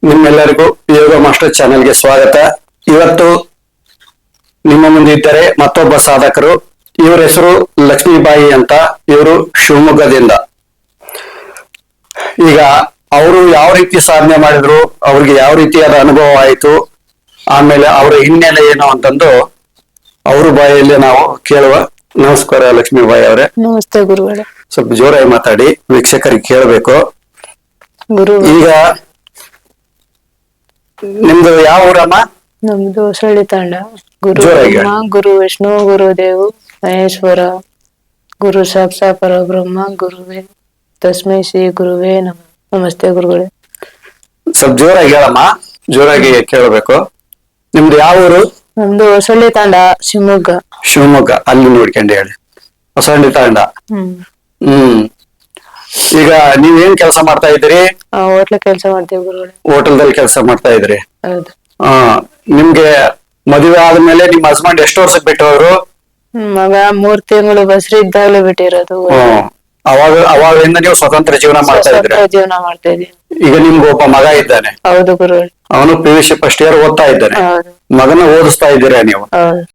ನಿಮ್ಮೆಲ್ಲರಿಗೂ ಯೋಗ ಮಾಸ್ಟರ್ ಚಾನೆಲ್ಗೆ ಸ್ವಾಗತ. ಇವತ್ತು ನಿಮ್ಮ ಮುಂದೆ ಇದ್ದರೆ ಮತ್ತೊಬ್ಬ ಸಾಧಕರು. ಇವರ ಹೆಸರು ಲಕ್ಷ್ಮೀಬಾಯಿ ಅಂತ. ಇವರು ಶಿವಮೊಗ್ಗದಿಂದ. ಈಗ ಅವರು ಯಾವ ರೀತಿ ಸಾಧನೆ ಮಾಡಿದ್ರು, ಅವ್ರಿಗೆ ಯಾವ ರೀತಿಯಾದ ಅನುಭವ ಆಯಿತು, ಆಮೇಲೆ ಅವರ ಹಿನ್ನೆಲೆ ಏನು ಅಂತಂದು ಅವ್ರ ಬಾಯಲ್ಲಿ ನಾವು ಕೇಳುವ. ನಮಸ್ಕಾರ ಲಕ್ಷ್ಮೀಬಾಯಿ ಅವರೇ. ನಮಸ್ತೆ ಗುರುಗಳೇ. ಸ್ವಲ್ಪ ಜೋರಾಗಿ ಮಾತಾಡಿ, ವೀಕ್ಷಕರಿಗೆ ಕೇಳಬೇಕು. ಗುರು ಈಗ ನಿಮ್ದು ಯಾವ ಊರಮ್ಮ? ನಮ್ದು ಹೊಸಳ್ಳಿ ತಾಂಡ. ಗುರು ಜೋರಾಗಿ ಬ್ರಹ್ಮ, ಗುರು ವಿಷ್ಣು, ಗುರುದೇವ್ ಮಹೇಶ್ವರ, ಗುರು ಸಾಕ್ಷಾತ್ ಪರಬ್ರಹ್ಮ, ಗುರುವೇ ತಸ್ಮೈ ಶ್ರೀ ಗುರುವೇ ನಮಃ. ನಮಸ್ತೆ ಗುರುಗಳೇ. ಸ್ವಲ್ಪ ಜೋರಾಗಿ ಹೇಳಮ್ಮ, ಜೋರಾಗಿ ಕೇಳಬೇಕು. ನಿಮ್ದು ಯಾವ ಊರು? ನಮ್ದು ಹೊಸಳ್ಳಿ ತಾಂಡ, ಶಿವಮೊಗ್ಗ. ಶಿವಮೊಗ್ಗ. ಅಲ್ಲಿ ನೋಡ್ಕೊಂಡು ಹೇಳಿ. ಹೊಸಂಡಿ ತಾಂಡ. ಹ್ಮ್. ಈಗ ನೀವೇನ್ ಕೆಲಸ ಮಾಡ್ತಾ ಇದ್ದೀರಿ? ಹೋಟ್ಲ ಕೆಲಸ ಮಾಡ್ತೇವೆ ಗುರುಗಳೇ. ಹೋಟೆಲ್ದಲ್ಲಿ ಕೆಲಸ ಮಾಡ್ತಾ ಇದ್ರಿ. ಹೌದು. ನಿಮ್ಗೆ ಮದುವೆ ಆದ್ಮೇಲೆ ನಿಮ್ ಹಸ್ಬೆಂಡ್ ಎಷ್ಟು ವರ್ಷಕ್ಕೆ ಬಿಟ್ಟವರು? ಮಗ 3 ತಿಂಗಳು ಬಸ್ರಿ ಇದ್ದಾಗಲೇ ಬಿಟ್ಟಿರೋದು. ಅವಾಗಿಂದ ನೀವು ಸ್ವತಂತ್ರ ಜೀವನ ಮಾಡ್ತಾ ಇದ್ರಿ. ಸ್ವತಂತ್ರ ಜೀವನ ಮಾಡ್ತಾ ಇದೀವಿ. ಈಗ ನಿಮ್ಗೆ ಒಬ್ಬ ಮಗ ಇದ್ದಾನೆ. ಹೌದು ಗುರುಗಳೇ. ಅವನು PUC ಫಸ್ಟ್ ಇಯರ್ ಓದ್ತಾ ಇದ್ದಾನೆ. ಹೌದು. ಮಗನ ಓದಿಸ್ತಾ ಇದ್ದೀರಾ ನೀವು? ಹೌದು.